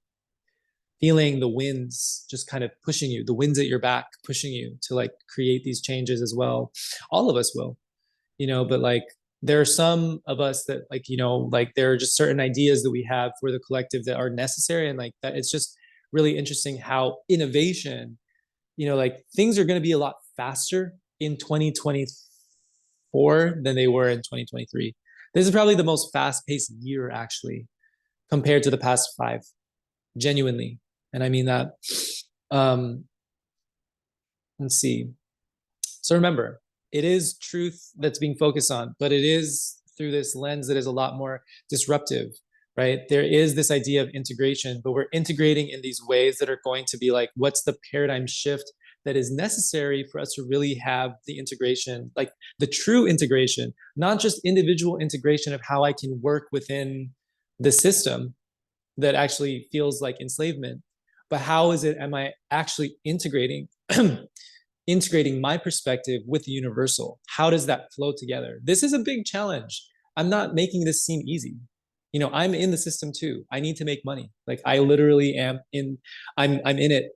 feeling the winds just kind of pushing you, the winds at your back pushing you to like create these changes as well. All of us will, but like there are some of us that like, like there are just certain ideas that we have for the collective that are necessary. And like that, it's just really interesting how innovation, like things are going to be a lot faster in 2024 than they were in 2023. This is probably the most fast-paced year actually compared to the past 5, genuinely. And I mean that. Um, let's see. So remember, it is truth that's being focused on, but it is through this lens that is a lot more disruptive, right? There is this idea of integration, but we're integrating in these ways that are going to be like, what's the paradigm shift that is necessary for us to really have the integration, like the true integration, not just individual integration of how I can work within the system that actually feels like enslavement, but how am I actually integrating my perspective with the universal? How does that flow together? This is a big challenge. I'm not making this seem easy. I'm in the system too. I need to make money. Like I literally am in, I'm in it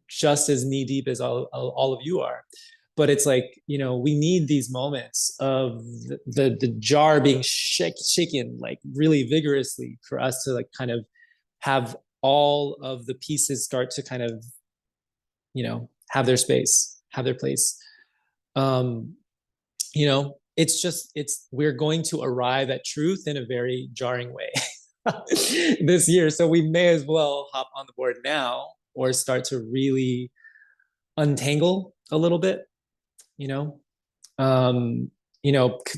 just as knee deep as all of you are. But it's like, we need these moments of the jar being shaken like really vigorously for us to like kind of have all of the pieces start to kind of, have their space, have their place. Um, we're going to arrive at truth in a very jarring way this year. So we may as well hop on the board now or start to really untangle a little bit, you know.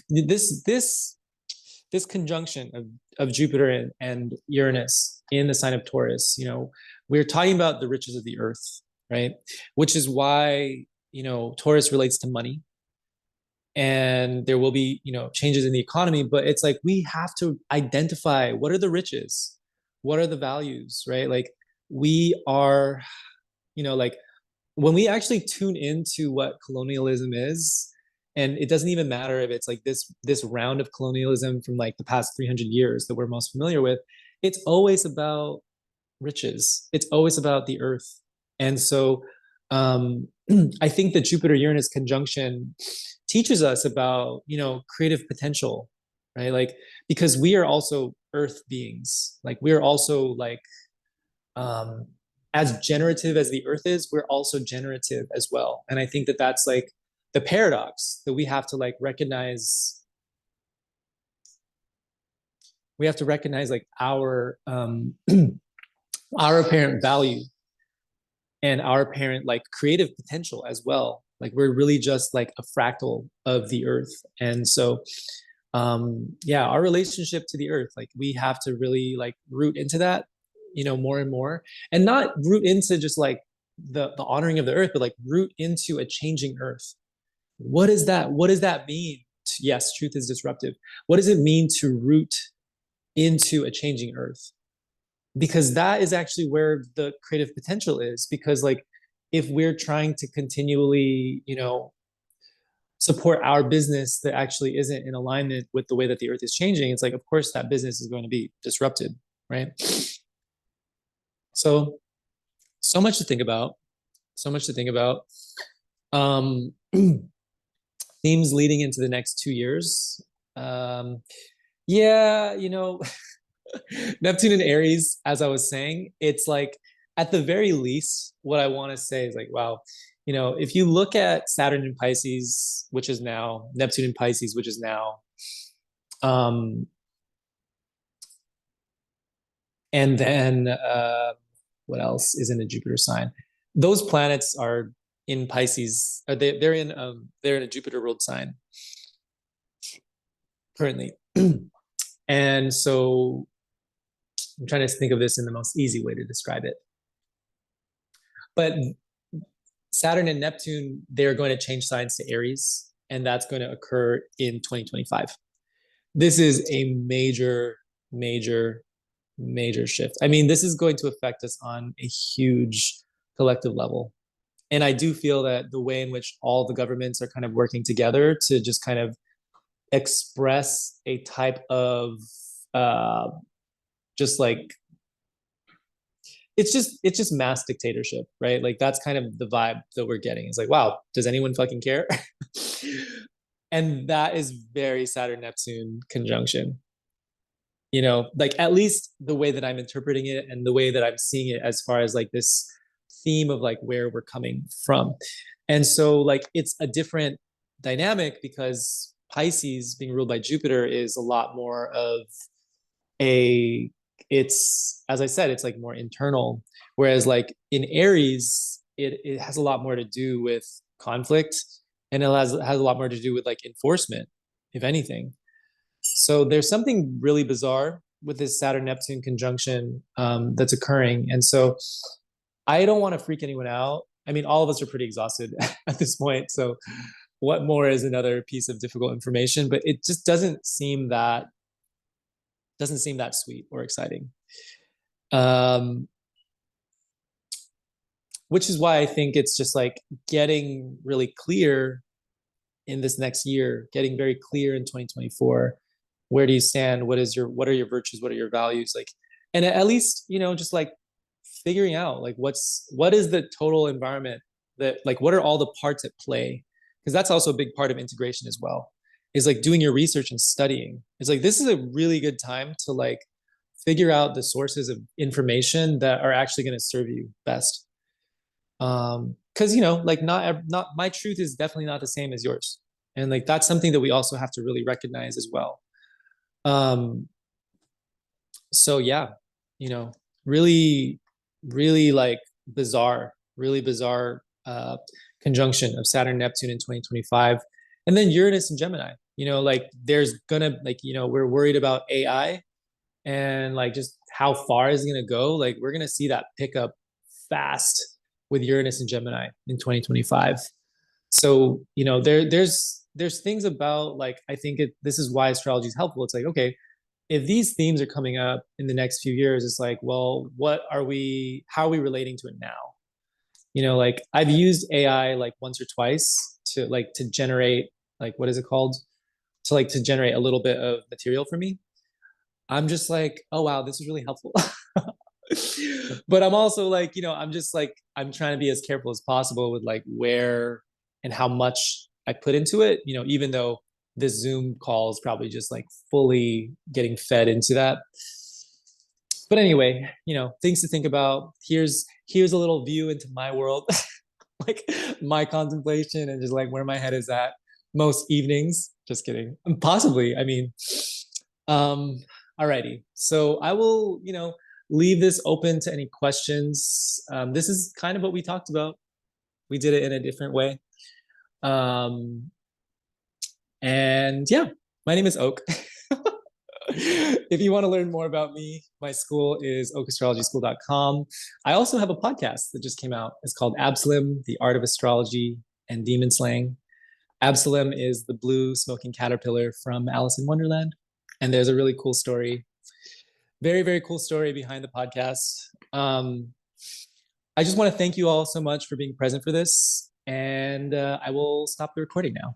This conjunction of Jupiter and Uranus in the sign of Taurus, we're talking about the riches of the earth, right? Which is why, Taurus relates to money. And there will be, changes in the economy, but it's like we have to identify what are the riches, what are the values, right? Like we are, like when we actually tune into what colonialism is, and it doesn't even matter if it's like this round of colonialism from like the past 300 years that we're most familiar with, it's always about riches. It's always about the earth. And so I think the Jupiter Uranus conjunction teaches us about, creative potential, right? Like, because we are also earth beings. Like, we are also like, um, as generative as the earth is, we're also generative as well. And I think that that's like the paradox that we have to like recognize. We have to recognize like our apparent value and our apparent like creative potential as well. Like, we're really just like a fractal of the earth. And so yeah, our relationship to the earth, like, we have to really like root into that, more and more, and not root into just like the honoring of the earth, but like root into a changing earth. What does that mean? Yes, truth is disruptive. What does it mean to root into a changing earth? Because that is actually where the creative potential is. Because like, if we're trying to continually, support our business that actually isn't in alignment with the way that the earth is changing, it's like, of course that business is going to be disrupted, right? So, so much to think about. So much to think about. Um, themes leading into the next 2 years. Um, yeah, Neptune and Aries, as I was saying, it's like, at the very least, what I want to say is like, wow, if you look at Saturn in Pisces, which is now Neptune in Pisces, which is now, um, and then what else is in a Jupiter sign? Those planets are in Pisces. They're in a Jupiter ruled sign currently, and so I'm trying to think of this in the most easy way to describe it. But Saturn and Neptune, they're going to change signs to Aries, and that's going to occur in 2025. This is a major, major, major shift. I mean, this is going to affect us on a huge collective level. And I do feel that the way in which all the governments are kind of working together to just kind of express a type of uh, just like, it's just mass dictatorship, right? Like, that's kind of the vibe that we're getting. It's like, wow, does anyone fucking care? And that is very Saturn Neptune conjunction. Like, at least the way that I'm interpreting it and the way that I'm seeing it, as far as like this theme of like where we're coming from. And so like, it's a different dynamic, because Pisces being ruled by Jupiter is a lot more of a it's, as I said, it's like more internal. Whereas like in Aries, it has a lot more to do with conflict, and it has a lot more to do with like enforcement, if anything. So there's something really bizarre with this Saturn Neptune conjunction that's occurring. And so I don't want to freak anyone out. I mean, all of us are pretty exhausted at this point. So what more is another piece of difficult information? But it just doesn't seem that sweet or exciting. Um, which is why I think it's just like getting really clear in this next year, getting very clear in 2024. Where do you stand? What are your virtues? What are your values? Like, and at least, just like figuring out like what is the total environment, that like, what are all the parts at play? Because that's also a big part of integration as well, is like doing your research and studying. It's like, this is a really good time to like figure out the sources of information that are actually going to serve you best. Because like, not my truth is definitely not the same as yours, and like, that's something that we also have to really recognize as well. um so yeah, you know really, really like really bizarre conjunction of Saturn Neptune in 2025, and then Uranus and Gemini. Like, there's gonna, like, we're worried about AI, and like just how far is it going to go. Like, we're going to see that pick up fast with Uranus and Gemini in 2025. So there's things about, like, I think this is why astrology is helpful. It's like, okay, if these themes are coming up in the next few years, it's like, well, how are we relating to it now? Like, I've used AI like once or twice to generate, like, what is it called, to generate a little bit of material for me. I'm just like, oh wow, this is really helpful. But I'm also like, I'm just like, I'm trying to be as careful as possible with like where and how much I put into it, even though this Zoom call is probably just like fully getting fed into that. But anyway, things to think about. Here's a little view into my world, like my contemplation and just like where my head is at most evenings. Just kidding. Possibly. I mean, um, alrighty. So I will, leave this open to any questions. This is kind of what we talked about. We did it in a different way. Um, and yeah, my name is Oak. If you want to learn more about me, my school is okastrologyschool.com. I also have a podcast that just came out. It's called Absalom, The Art of Astrology and Demon Slaying. Absalom is the blue smoking caterpillar from Alice in Wonderland. And there's a really cool story, very, very cool story behind the podcast. I just want to thank you all so much for being present for this. And I will stop the recording now.